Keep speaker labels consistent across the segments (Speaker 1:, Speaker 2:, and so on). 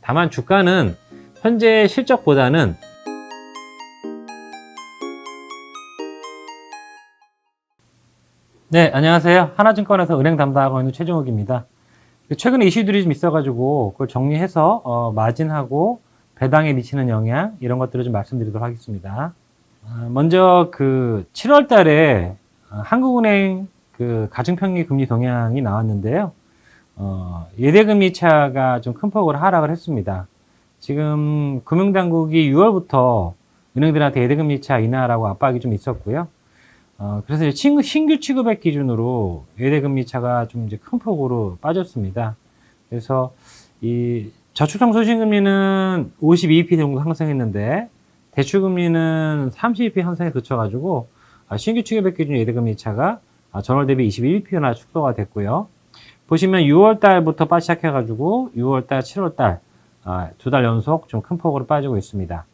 Speaker 1: 다만 주가는 현재 실적보다는 네, 안녕하세요. 하나증권에서 은행 담당하고 있는 최종욱입니다. 최근에 이슈들이 좀 있어가지고 그걸 정리해서 마진하고 배당에 미치는 영향 이런 것들을 좀 말씀드리도록 하겠습니다. 먼저 그 7월 달에 한국은행 그 가중평균 금리 동향이 나왔는데요. 예대금리 차가 좀 큰 폭으로 하락을 했습니다. 지금 금융당국이 6월부터 은행들한테 예대금리 차 인하라고 압박이 좀 있었고요. 그래서 이제 신규 취급액 기준으로 예대금리 차가 좀 이제 큰 폭으로 빠졌습니다. 그래서 이 저축성 소신금리는 52bp 정도 상승했는데 대출금리는 30bp 상승에 그쳐가지고 신규 취급액 기준 예대금리 차가 전월 대비 21bp나 축소가 됐고요. 보시면 6월 달부터 빠지기 시작해가지고 6월 달, 7월 달 두 달 연속 좀 큰 폭으로 빠지고 있습니다.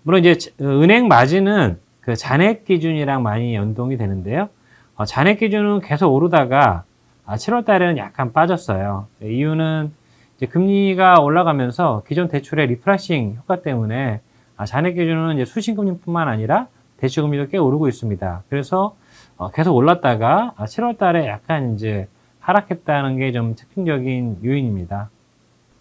Speaker 1: 물론 이제 은행 마진은 그 잔액 기준이랑 많이 연동이 되는데요. 잔액 기준은 계속 오르다가 7월 달에는 약간 빠졌어요. 이유는 이제 금리가 올라가면서 기존 대출의 리프라싱 효과 때문에 잔액 기준은 이제 수신금리뿐만 아니라 대출금리도 꽤 오르고 있습니다. 그래서 계속 올랐다가 7월 달에 약간 이제 하락했다는 게 좀 특징적인 요인입니다.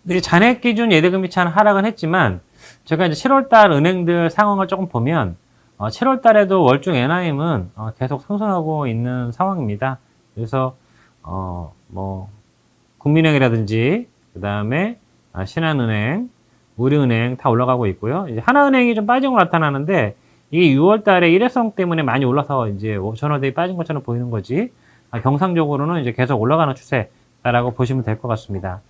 Speaker 1: 근데 잔액 기준 예대금리 차는 하락은 했지만 제가 이제 7월 달 은행들 상황을 조금 보면 7월 달에도 월중 NIM은 계속 상승하고 있는 상황입니다. 그래서 뭐 국민은행이라든지 그 다음에 신한은행, 우리은행 다 올라가고 있고요. 이제 하나은행이 좀 빠진 거 나타나는데 이게 6월 달에 일회성 때문에 많이 올라서 이제 전월 대비 빠진 것처럼 보이는 거지. 경상적으로는 이제 계속 올라가는 추세라고 보시면 될 것 같습니다.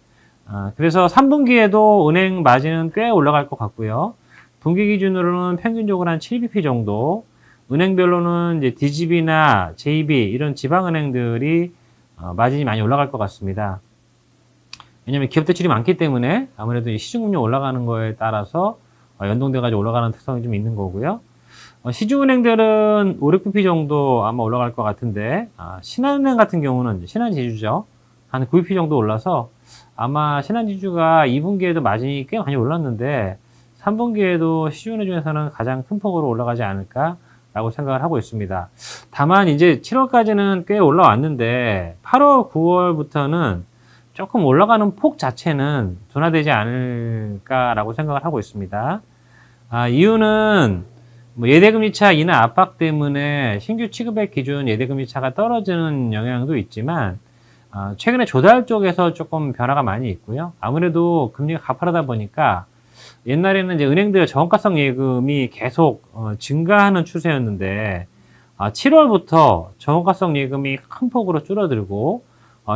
Speaker 1: 그래서 3분기에도 은행 마진은 꽤 올라갈 것 같고요. 분기 기준으로는 평균적으로 한 7bp 정도, 은행별로는 이제 DGB나 JB 이런 지방은행들이 마진이 많이 올라갈 것 같습니다. 왜냐하면 기업 대출이 많기 때문에 아무래도 이 시중금리 올라가는 거에 따라서 연동돼가지고 올라가는 특성이 좀 있는 거고요. 시중은행들은 5, 6bp 정도 아마 올라갈 것 같은데 신한은행 같은 경우는 신한지주죠. 한 9bp 정도 올라서 아마 신한지주가 2분기에도 마진이 꽤 많이 올랐는데 3분기에도 시중은행 중에서는 가장 큰 폭으로 올라가지 않을까라고 생각을 하고 있습니다. 다만 이제 7월까지는 꽤 올라왔는데 8월, 9월부터는 조금 올라가는 폭 자체는 둔화되지 않을까라고 생각을 하고 있습니다. 이유는 뭐 예대금리차 인하 압박 때문에 신규 취급액 기준 예대금리차가 떨어지는 영향도 있지만 최근에 조달 쪽에서 조금 변화가 많이 있고요. 아무래도 금리가 가파르다 보니까 옛날에는 이제 은행들 저원가성 예금이 계속 증가하는 추세였는데 7월부터 저원가성 예금이 큰 폭으로 줄어들고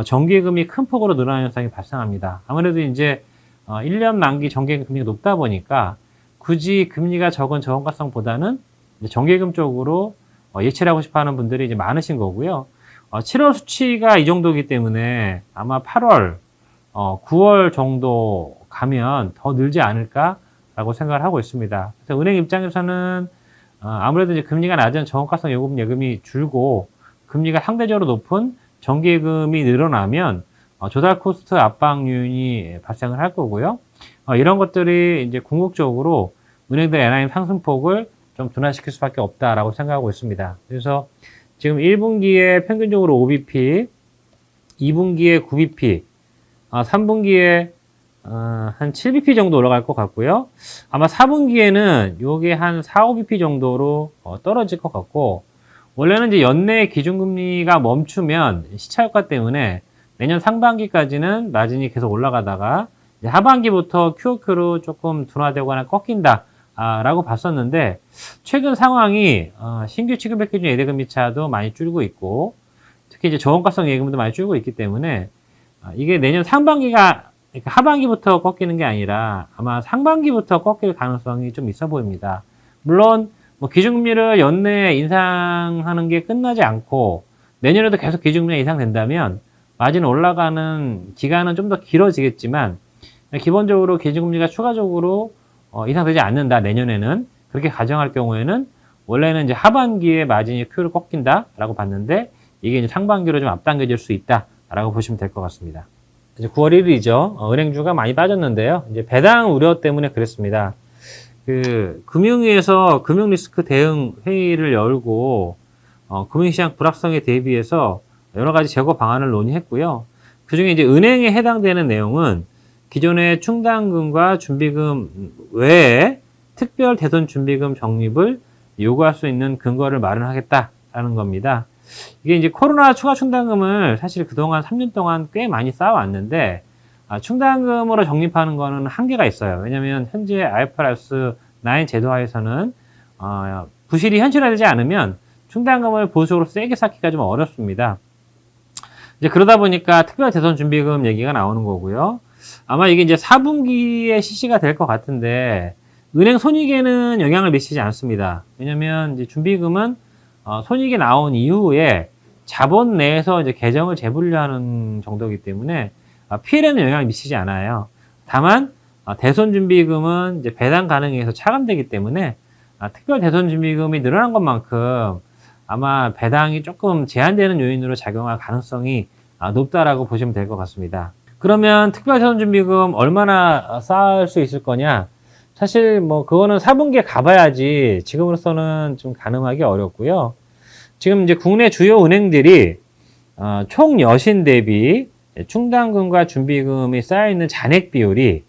Speaker 1: 정기예금이 큰 폭으로 늘어나는 현상이 발생합니다. 아무래도 이제 1년 만기 정기예금 금리가 높다 보니까 굳이 금리가 적은 저원가성보다는 정기예금 쪽으로 예치를 하고 싶어 하는 분들이 이제 많으신 거고요. 7월 수치가 이 정도이기 때문에 아마 8월, 9월 정도 가면 더 늘지 않을까라고 생각을 하고 있습니다. 그래서 은행 입장에서는 아무래도 이제 금리가 낮은 저원가성 예금이 줄고 금리가 상대적으로 높은 정기예금이 늘어나면 조달 코스트 압박 요인이 발생을 할 거고요. 이런 것들이 이제 궁극적으로 은행들 NIM 상승폭을 좀 둔화시킬 수밖에 없다라고 생각하고 있습니다. 그래서 지금 1분기에 평균적으로 5bp, 2분기에 9bp, 3분기에 한 7bp 정도 올라갈 것 같고요. 아마 4분기에는 요게 한 4, 5bp 정도로 떨어질 것 같고, 원래는 이제 연내 기준금리가 멈추면 시차효과 때문에 내년 상반기까지는 마진이 계속 올라가다가 이제 하반기부터 QOQ로 조금 둔화되거나 꺾인다 라고 봤었는데 최근 상황이 신규 취급액 기준 예대금리차도 많이 줄고 있고 특히 이제 저원가성 예금도 많이 줄고 있기 때문에 이게 내년 상반기가 그러니까 하반기부터 꺾이는 게 아니라 아마 상반기부터 꺾일 가능성이 좀 있어 보입니다. 물론 뭐 기준금리를 연내에 인상하는 게 끝나지 않고 내년에도 계속 기준금리가 인상된다면 마진 올라가는 기간은 좀 더 길어지겠지만 기본적으로 기준금리가 추가적으로 인상되지 않는다 내년에는 그렇게 가정할 경우에는 원래는 이제 하반기에 마진이 Q를 꺾인다라고 봤는데 이게 이제 상반기로 좀 앞당겨질 수 있다라고 보시면 될 것 같습니다. 이제 9월 1일이죠. 은행주가 많이 빠졌는데요. 이제 배당 우려 때문에 그랬습니다. 금융위에서 금융리스크 대응 회의를 열고, 금융시장 불확성에 대비해서 여러 가지 제거 방안을 논의했고요. 그 중에 이제 은행에 해당되는 내용은 기존의 충당금과 준비금 외에 특별 대손 준비금 적립을 요구할 수 있는 근거를 마련하겠다라는 겁니다. 이게 이제 코로나 추가 충당금을 사실 그동안 3년 동안 꽤 많이 쌓아왔는데, 충당금으로 적립하는 거는 한계가 있어요. 왜냐하면 현재 IFRS 9 제도하에서는 부실이 현실화되지 않으면 충당금을 보수적으로 세게 쌓기가 좀 어렵습니다. 이제 그러다 보니까 특별 대손 준비금 얘기가 나오는 거고요. 아마 이게 이제 4분기에 실시가 될 것 같은데, 은행 손익에는 영향을 미치지 않습니다. 왜냐면 이제 준비금은 손익이 나온 이후에 자본 내에서 이제 계정을 재분류하는 정도이기 때문에 피해에는 영향을 미치지 않아요. 다만 대손 준비금은 이제 배당 가능에 서 차감되기 때문에 특별 대손 준비금이 늘어난 것만큼 아마 배당이 조금 제한되는 요인으로 작용할 가능성이 높다라고 보시면 될 것 같습니다. 그러면 특별 대손 준비금 얼마나 쌓을 수 있을 거냐? 사실 뭐 그거는 4분기에 가봐야지 지금으로서는 좀 가늠하기 어렵고요. 지금 이제 국내 주요 은행들이 총 여신 대비 충당금과 준비금이 쌓여있는 잔액 비율이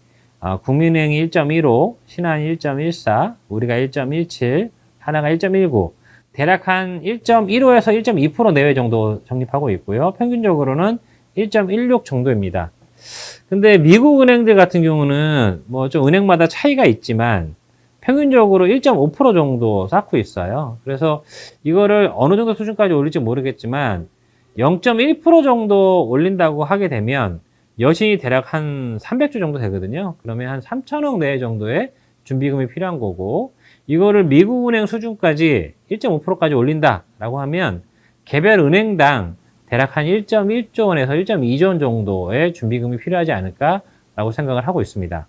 Speaker 1: 국민은행이 1.15, 신한이 1.14, 우리가 1.17, 하나가 1.19, 대략 한 1.15에서 1.2% 내외 정도 적립하고 있고요. 평균적으로는 1.16 정도입니다. 근데 미국 은행들 같은 경우는 뭐 좀 은행마다 차이가 있지만 평균적으로 1.5% 정도 쌓고 있어요. 그래서 이거를 어느 정도 수준까지 올릴지 모르겠지만 0.1% 정도 올린다고 하게 되면 여신이 대략 한 300조 정도 되거든요. 그러면 한 3천억 내외 정도의 준비금이 필요한 거고, 이거를 미국 은행 수준까지 1.5%까지 올린다라고 하면 개별 은행당 대략 한 1.1조 원에서 1.2조 원 정도의 준비금이 필요하지 않을까라고 생각을 하고 있습니다.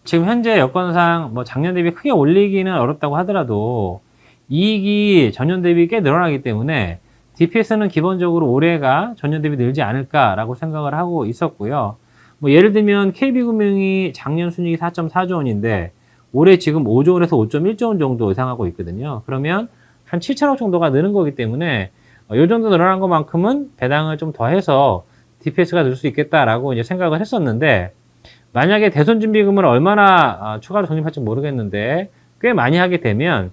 Speaker 1: 지금 현재 여건상 뭐 작년 대비 크게 올리기는 어렵다고 하더라도 이익이 전년 대비 꽤 늘어나기 때문에 DPS는 기본적으로 올해가 전년 대비 늘지 않을까라고 생각을 하고 있었고요. 뭐 예를 들면 KB금융이 작년 순이익이 4.4조 원인데 올해 지금 5조 원에서 5.1조 원 정도 예상하고 있거든요. 그러면 한 7천억 정도가 느는 거기 때문에 이 정도 늘어난 것만큼은 배당을 좀 더해서 DPS가 늘 수 있겠다라고 이제 생각을 했었는데, 만약에 대손 준비금을 얼마나 추가로 적립할지 모르겠는데 꽤 많이 하게 되면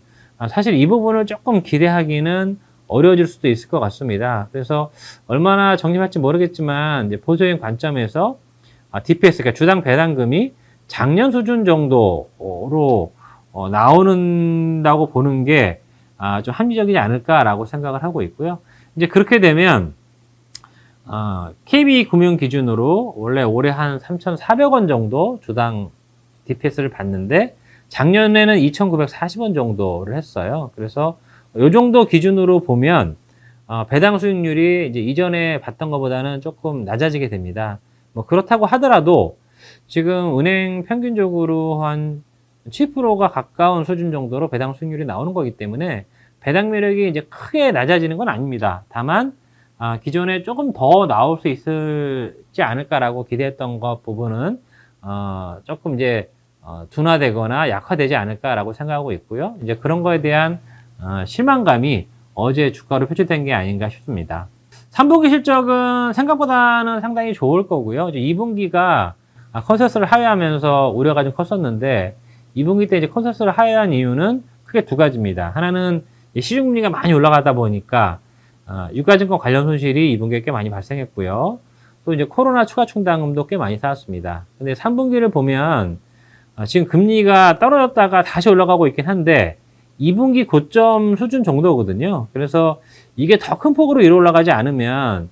Speaker 1: 사실 이 부분을 조금 기대하기는 어려워질 수도 있을 것 같습니다. 그래서 얼마나 적립할지 모르겠지만 이제 보수적인 관점에서 DPS, 그러니까 주당 배당금이 작년 수준 정도로 나오는다고 보는 게 좀 합리적이지 않을까라고 생각을 하고 있고요. 이제 그렇게 되면 KB금융 기준으로 원래 올해 한 3,400원 정도 주당 DPS를 받는데 작년에는 2,940원 정도를 했어요. 그래서 이 정도 기준으로 보면 배당 수익률이 이제 이전에 봤던 것보다는 조금 낮아지게 됩니다. 뭐 그렇다고 하더라도 지금 은행 평균적으로 한 7%가 가까운 수준 정도로 배당 수익률이 나오는 거기 때문에 배당 매력이 이제 크게 낮아지는 건 아닙니다. 다만 기존에 조금 더 나올 수 있을지 않을까라고 기대했던 것 부분은 조금 이제 둔화되거나 약화되지 않을까라고 생각하고 있고요. 이제 그런 거에 대한 실망감이 어제 주가로 표출된 게 아닌가 싶습니다. 3분기 실적은 생각보다는 상당히 좋을 거고요. 이제 2분기가 컨센서스를 하회하면서 우려가 좀 컸었는데 2분기 때 이제 컨센서스를 하회한 이유는 크게 두 가지입니다. 하나는 시중금리가 많이 올라가다 보니까 유가증권 관련 손실이 2분기에 꽤 많이 발생했고요. 또 이제 코로나 추가 충당금도 꽤 많이 쌓았습니다. 근데 3분기를 보면 지금 금리가 떨어졌다가 다시 올라가고 있긴 한데 2분기 고점 수준 정도거든요. 그래서 이게 더 큰 폭으로 위로 올라가지 않으면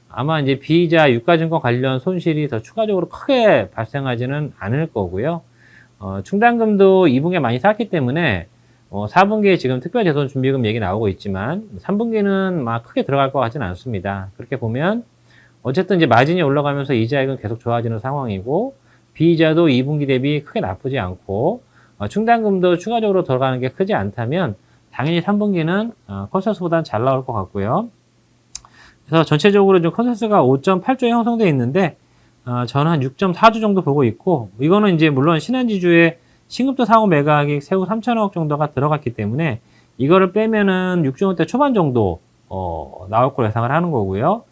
Speaker 1: 아마 이제 비이자 유가증권 관련 손실이 더 추가적으로 크게 발생하지는 않을 거고요. 충당금도 2분기에 많이 쌓았기 때문에 4분기에 지금 특별대손 준비금 얘기 나오고 있지만 3분기는 막 크게 들어갈 것 같지는 않습니다. 그렇게 보면 어쨌든 이제 마진이 올라가면서 이자액은 계속 좋아지는 상황이고 비이자도 2분기 대비 크게 나쁘지 않고 충당금도 추가적으로 들어가는 게 크지 않다면 당연히 3분기는 컨센서스보다는 잘 나올 것 같고요. 그래서 전체적으로 좀 컨센서스가 5.8조에 형성되어 있는데 저는 한 6.4주 정도 보고 있고, 이거는 이제 물론 신한지주에 신급도 사고 매각액 세후 3천억 정도가 들어갔기 때문에 이거를 빼면은 6.5대 초반 정도 나올 걸 예상을 하는 거고요.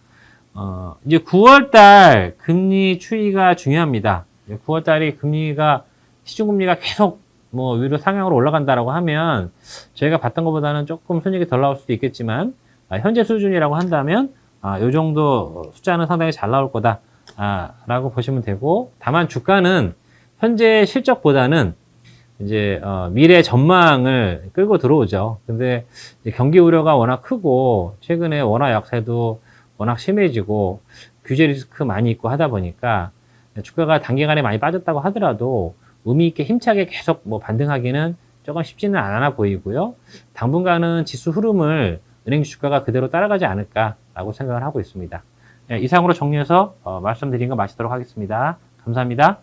Speaker 1: 이제 9월달 금리 추이가 중요합니다. 9월달이 금리가 시중금리가 계속 뭐 위로 상향으로 올라간다라고 하면 저희가 봤던 것보다는 조금 손익이 덜 나올 수도 있겠지만 현재 수준이라고 한다면 이 정도 숫자는 상당히 잘 나올 거다 라고 보시면 되고, 다만 주가는 현재 실적보다는 이제 미래 전망을 끌고 들어오죠. 근데 이제 경기 우려가 워낙 크고 최근에 원화 약세도 워낙 심해지고 규제 리스크 많이 있고 하다 보니까 주가가 단기간에 많이 빠졌다고 하더라도 의미 있게 힘차게 계속 뭐 반등하기는 조금 쉽지는 않아 보이고요. 당분간은 지수 흐름을 은행 주가가 그대로 따라가지 않을까라고 생각을 하고 있습니다. 이상으로 정리해서 말씀드린 거 마치도록 하겠습니다. 감사합니다.